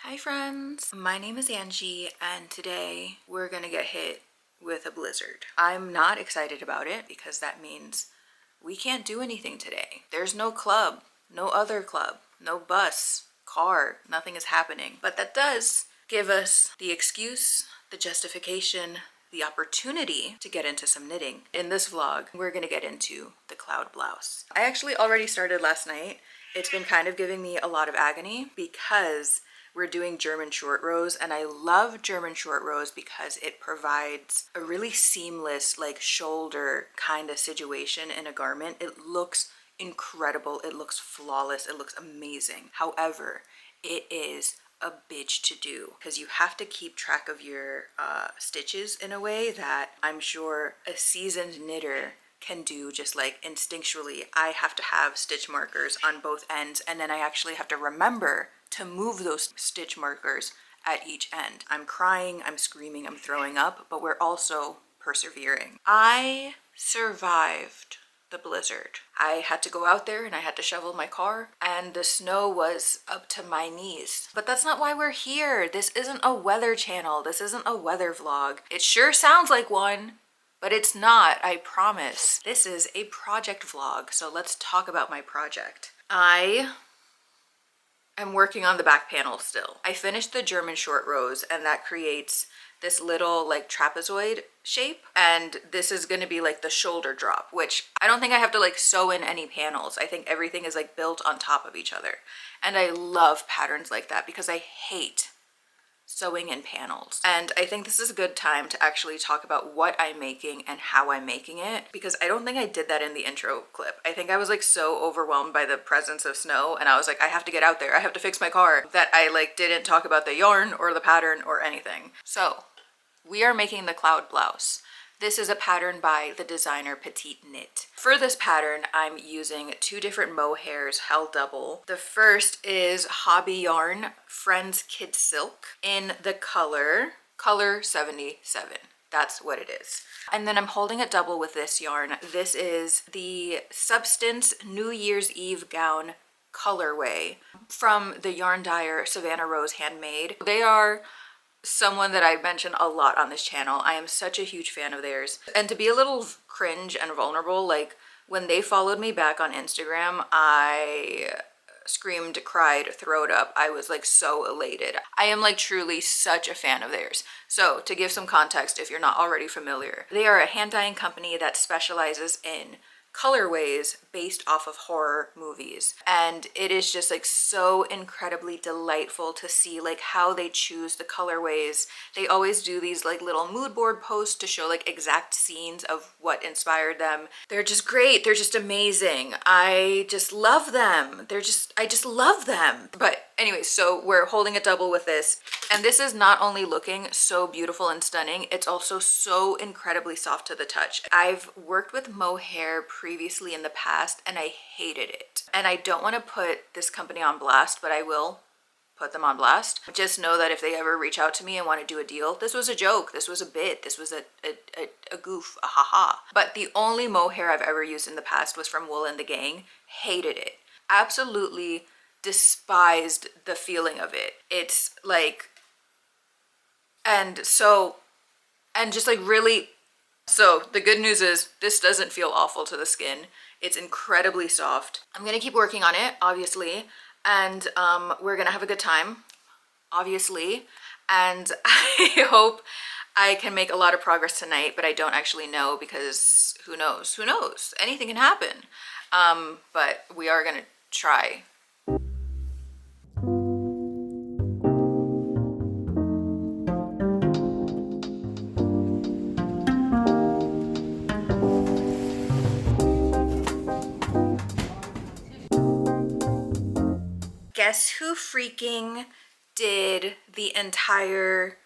Hi friends, my name is Angie and today we're gonna get hit with a blizzard. I'm not excited about it because that means we can't do anything today. There's no club, no other club, no bus, car, nothing is happening. But that does give us the excuse, the justification, the opportunity to get into some knitting. In this vlog, we're gonna get into the cloud blouse. I actually already started last night. It's been kind of giving me a lot of agony because we're doing German short rows, and I love German short rows because it provides a really seamless like shoulder kind of situation in a garment. It looks incredible, it looks flawless, it looks amazing. However, it is a bitch to do because you have to keep track of your stitches in a way that I'm sure a seasoned knitter can do just like instinctually. I have to have stitch markers on both ends, and then I actually have to remember to move those stitch markers at each end. I'm crying, I'm screaming, I'm throwing up, but we're also persevering. I survived the blizzard. I had to go out there and I had to shovel my car, and the snow was up to my knees. But that's not why we're here. This isn't a weather channel. This isn't a weather vlog. It sure sounds like one, but it's not, I promise. This is a project vlog, so let's talk about my project. I'm working on the back panel still. I finished the German short rows, and that creates this little like trapezoid shape, and this is going to be like the shoulder drop, which I don't think I have to like sew in any panels. I think everything is like built on top of each other, and I love patterns like that because I hate sewing in panels. And I think this is a good time to actually talk about what I'm making and how I'm making it, because I don't think I did that in the intro clip. I think I was like so overwhelmed by the presence of snow, and I was like, I have to get out there, I have to fix my car, that I like didn't talk about the yarn or the pattern or anything. So we are making the cloud blouse. This is a pattern by the designer petiteknit. For this pattern, I'm using two different mohairs held double. The first is Hobby Yarn Friends Kid Silk in the color 77. That's what it is. And then I'm holding it double with this yarn. This is the Substance New Year's Eve gown colorway from the yarn dyer Savannah Rose Handmade. They are someone that I mention a lot on this channel. I am such a huge fan of theirs. And to be a little cringe and vulnerable, like when they followed me back on Instagram, I screamed, cried, throwed up. I was like so elated. I am like truly such a fan of theirs. So to give some context, if you're not already familiar, they are a hand dyeing company that specializes in colorways based off of horror movies, and it is just like so incredibly delightful to see like how they choose the colorways. They always do these like little mood board posts to show like exact scenes of what inspired them. They're just great, they're just amazing. I just love them. I just love them. But anyway, so we're holding a double with this, and this is not only looking so beautiful and stunning, it's also so incredibly soft to the touch. I've worked with mohair previously in the past and I hated it. And I don't want to put this company on blast, but I will put them on blast. Just know that if they ever reach out to me and want to do a deal, this was a joke, this was a bit, this was a goof, a haha. But the only mohair I've ever used in the past was from Wool and the Gang. Hated it. Absolutely despised the feeling of it. It's like, and just like really, so the good news is this doesn't feel awful to the skin. It's incredibly soft. I'm gonna keep working on it, obviously, and we're gonna have a good time, obviously, and I hope I can make a lot of progress tonight, but I don't actually know because who knows? Who knows? Anything can happen. But we are gonna try. Guess who freaking did the entire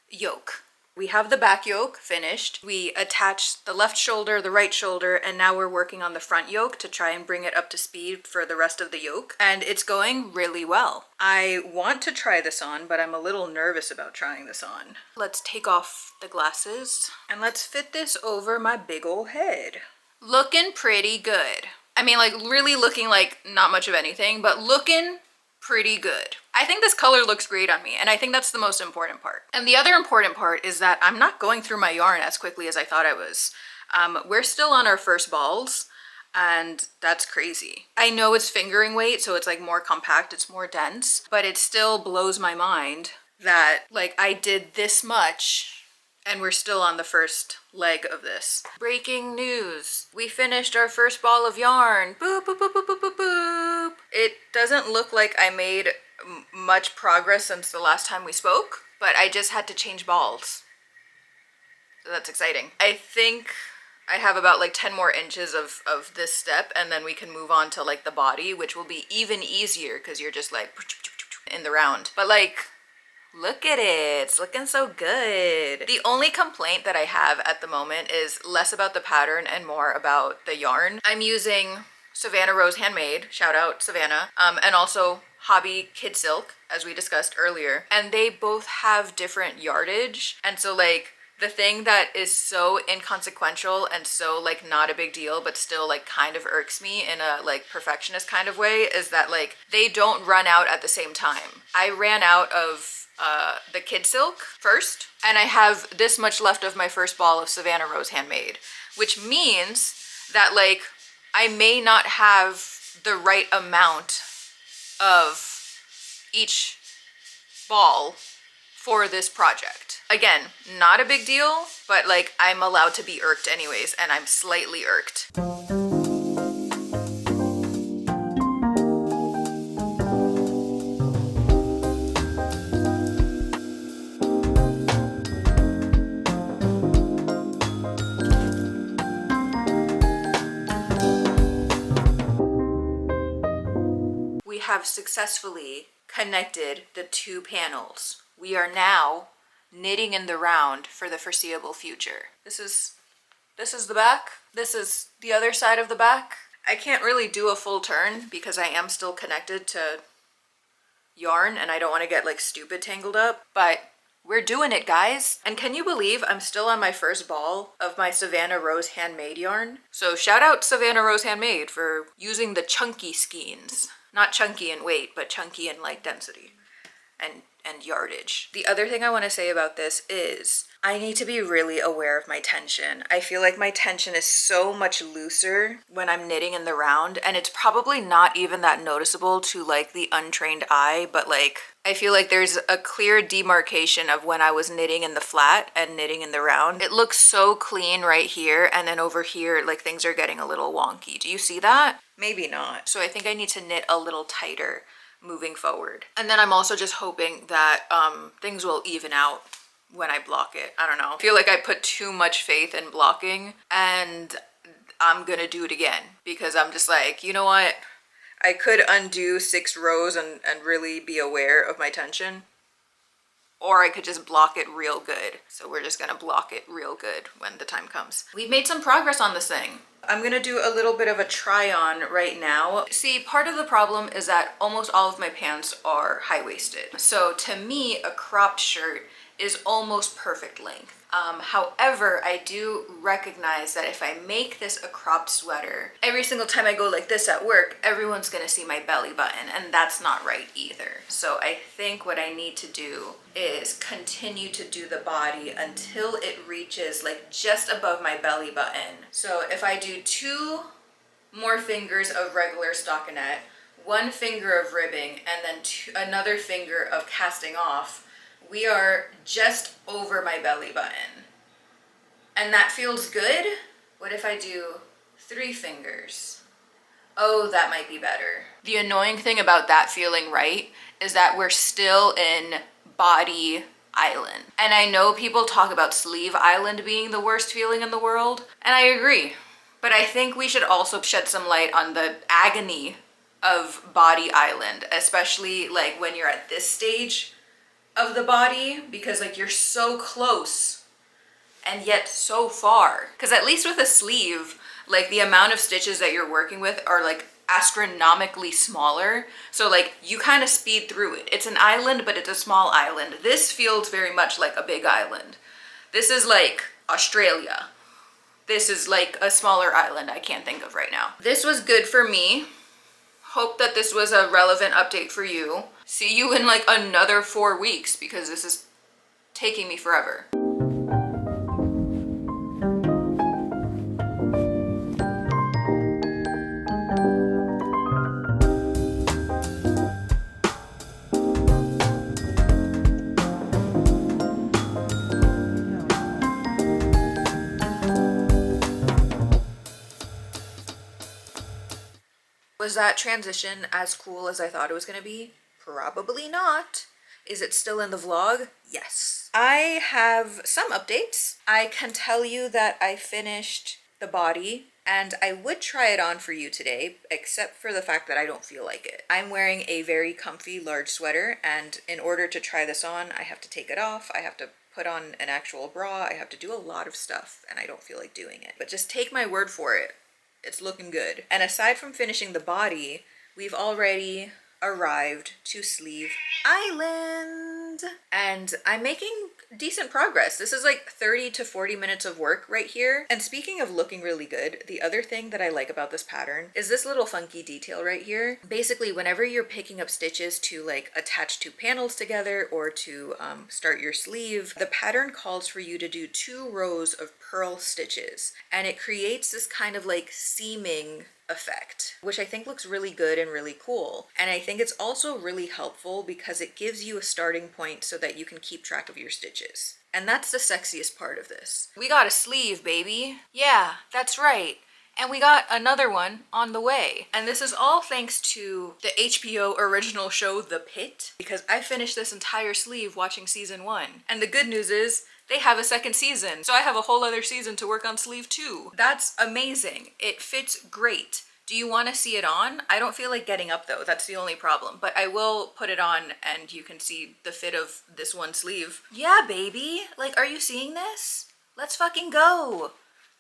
yoke? We have the back yoke finished. We attached the left shoulder, the right shoulder, and now we're working on the front yoke to try and bring it up to speed for the rest of the yoke. And it's going really well. I want to try this on, but I'm a little nervous about trying this on. Let's take off the glasses and let's fit this over my big old head. Looking pretty good. I mean, like really looking like not much of anything, but looking pretty good. I think this color looks great on me, and I think that's the most important part. And the other important part is that I'm not going through my yarn as quickly as I thought I was. We're still on our first balls, and that's crazy. I know it's fingering weight, so it's like more compact, it's more dense, but it still blows my mind that like I did this much and we're still on the first leg of this. Breaking news. We finished our first ball of yarn. Boop, boop, boop, boop, boop, boop, boop. It doesn't look like I made much progress since the last time we spoke, but I just had to change balls. So that's exciting. I think I have about like 10 more inches of this step, and then we can move on to like the body, which will be even easier because you're just like in the round. But like, look at it, it's looking so good. The only complaint that I have at the moment is less about the pattern and more about the yarn. I'm using Savannah Rose Handmade, shout out Savannah, and also Hobby Kid Silk, as we discussed earlier. And they both have different yardage. And so like, the thing that is so inconsequential and so like not a big deal, but still like kind of irks me in a like perfectionist kind of way, is that like they don't run out at the same time. I ran out of the Kid Silk first, and I have this much left of my first ball of Savannah Rose Handmade, which means that like I may not have the right amount of each ball for this project. Again, not a big deal, but like I'm allowed to be irked anyways, and I'm slightly irked. We have successfully connected the two panels. We are now knitting in the round for the foreseeable future. This is the back. This is the other side of the back. I can't really do a full turn because I am still connected to yarn and I don't want to get like stupid tangled up, but we're doing it, guys. And can you believe I'm still on my first ball of my Savannah Rose Handmade yarn? So shout out Savannah Rose Handmade for using the chunky skeins. Not chunky in weight, but chunky in like density and yardage. The other thing I want to say about this is I need to be really aware of my tension. I feel like my tension is so much looser when I'm knitting in the round, and it's probably not even that noticeable to like the untrained eye, but like I feel like there's a clear demarcation of when I was knitting in the flat and knitting in the round. It looks so clean right here, and then over here like things are getting a little wonky. Do you see that? Maybe not. So I think I need to knit a little tighter moving forward. And then I'm also just hoping that things will even out when I block it. I don't know. I feel like I put too much faith in blocking, and I'm gonna do it again because I'm just like, you know what? I could undo 6 rows and really be aware of my tension, or I could just block it real good. So we're just gonna block it real good when the time comes. We've made some progress on this thing. I'm gonna do a little bit of a try on right now. See, part of the problem is that almost all of my pants are high-waisted. So to me, a cropped shirt is almost perfect length. However, I do recognize that if I make this a cropped sweater, every single time I go like this at work, everyone's gonna see my belly button, and that's not right either. So I think what I need to do is continue to do the body until it reaches like just above my belly button. So if I do 2 more fingers of regular stockinette, 1 finger of ribbing, and then another finger of casting off, we are just over my belly button. And that feels good. What if I do 3 fingers? Oh, that might be better. The annoying thing about that feeling right is that we're still in body island. And I know people talk about sleeve island being the worst feeling in the world, and I agree. But I think we should also shed some light on the agony of body island, especially like when you're at this stage of the body, because like you're so close and yet so far. Because at least with a sleeve, like the amount of stitches that you're working with are like astronomically smaller, so like you kind of speed through it. It's an island, but it's a small island. This feels very much like a big island. This is like Australia. This is like a smaller island I can't think of right now. This was good for me. Hope that this was a relevant update for you. See you in like another 4 weeks because this is taking me forever. Was that transition as cool as I thought it was gonna be? Probably not. Is it still in the vlog? Yes. I have some updates. I can tell you that I finished the body and I would try it on for you today, except for the fact that I don't feel like it. I'm wearing a very comfy large sweater, and in order to try this on, I have to take it off. I have to put on an actual bra. I have to do a lot of stuff and I don't feel like doing it. But just take my word for it. It's looking good. And aside from finishing the body, we've already arrived to Sleeve Island. And I'm making decent progress. This is like 30 to 40 minutes of work right here. And speaking of looking really good, the other thing that I like about this pattern is this little funky detail right here. Basically, whenever you're picking up stitches to like attach two panels together or to start your sleeve, the pattern calls for you to do 2 rows of purl stitches. And it creates this kind of like seaming effect, which I think looks really good and really cool. And I think it's also really helpful because it gives you a starting point so that you can keep track of your stitches. And that's the sexiest part of this. We got a sleeve, baby. Yeah, that's right. And we got another one on the way. And this is all thanks to the HBO original show, The Pit, because I finished this entire sleeve watching season 1. And the good news is, they have a second season, so I have a whole other season to work on sleeve 2. That's amazing. It fits great. Do you want to see it on? I don't feel like getting up though, that's the only problem. But I will put it on and you can see the fit of this one sleeve. Yeah, baby. Like, are you seeing this? Let's fucking go.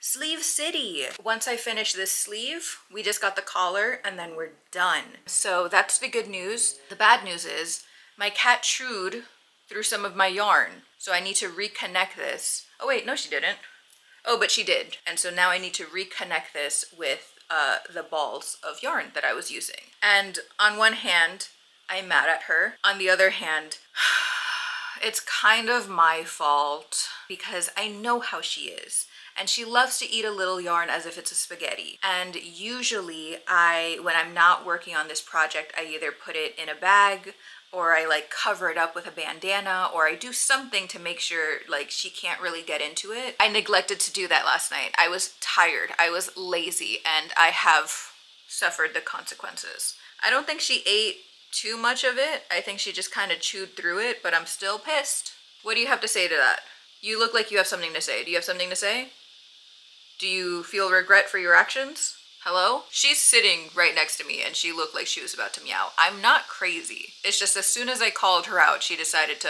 Sleeve City. Once I finish this sleeve, we just got the collar and then we're done. So that's the good news. The bad news is my cat chewed through some of my yarn. So I need to reconnect this. Oh wait, no she didn't. Oh, but she did. And so now I need to reconnect this with the balls of yarn that I was using. And on one hand, I'm mad at her. On the other hand, it's kind of my fault because I know how she is. And she loves to eat a little yarn as if it's a spaghetti. And usually when I'm not working on this project, I either put it in a bag or I like cover it up with a bandana, or I do something to make sure like she can't really get into it. I neglected to do that last night. I was tired, I was lazy, and I have suffered the consequences. I don't think she ate too much of it. I think she just kind of chewed through it, but I'm still pissed. What do you have to say to that? You look like you have something to say. Do you have something to say? Do you feel regret for your actions? Hello? She's sitting right next to me and she looked like she was about to meow. I'm not crazy. It's just as soon as I called her out, she decided to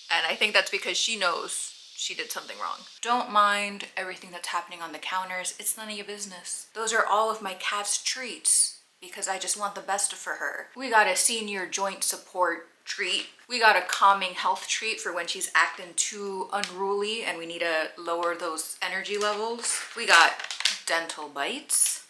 and I think that's because she knows she did something wrong. Don't mind everything that's happening on the counters. It's none of your business. Those are all of my cat's treats because I just want the best for her. We got a senior joint support treat. We got a calming health treat for when she's acting too unruly and we need to lower those energy levels. We got dental bites.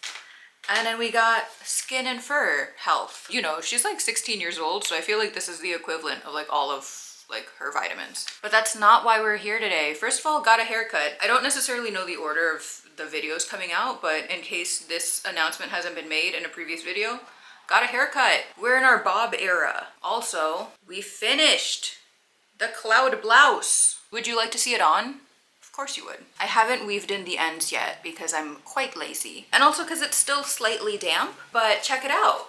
And then we got skin and fur health. You know, she's like 16 years old, so I feel like this is the equivalent of like all of like her vitamins. But that's not why we're here today. First of all, got a haircut. I don't necessarily know the order of the videos coming out, but in case this announcement hasn't been made in a previous video, got a haircut. We're in our bob era. Also, we finished the cloud blouse. Would you like to see it on? Of course you would. I haven't weaved in the ends yet because I'm quite lazy. And also because it's still slightly damp, but check it out.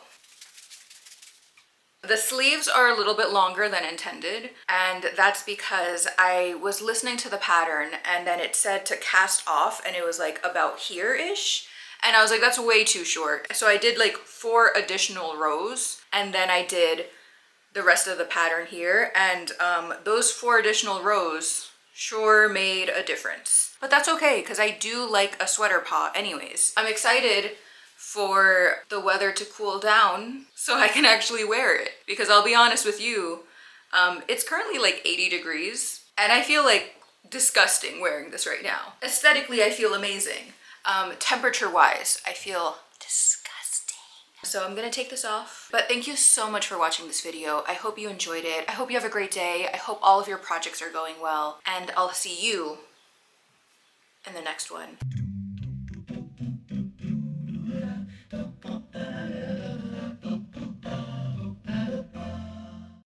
The sleeves are a little bit longer than intended, and that's because I was listening to the pattern and then it said to cast off and it was like about here-ish. And I was like, that's way too short. So I did like 4 additional rows and then I did the rest of the pattern here. And those 4 additional rows sure made a difference. But that's okay because I do like a sweater paw anyways. I'm excited for the weather to cool down so I can actually wear it. Because I'll be honest with you, it's currently like 80 degrees and I feel like disgusting wearing this right now. Aesthetically, I feel amazing. Temperature wise, I feel disgusting. So I'm gonna take this off. But thank you so much for watching this video. I hope you enjoyed it. I hope you have a great day. I hope all of your projects are going well. And I'll see you in the next one.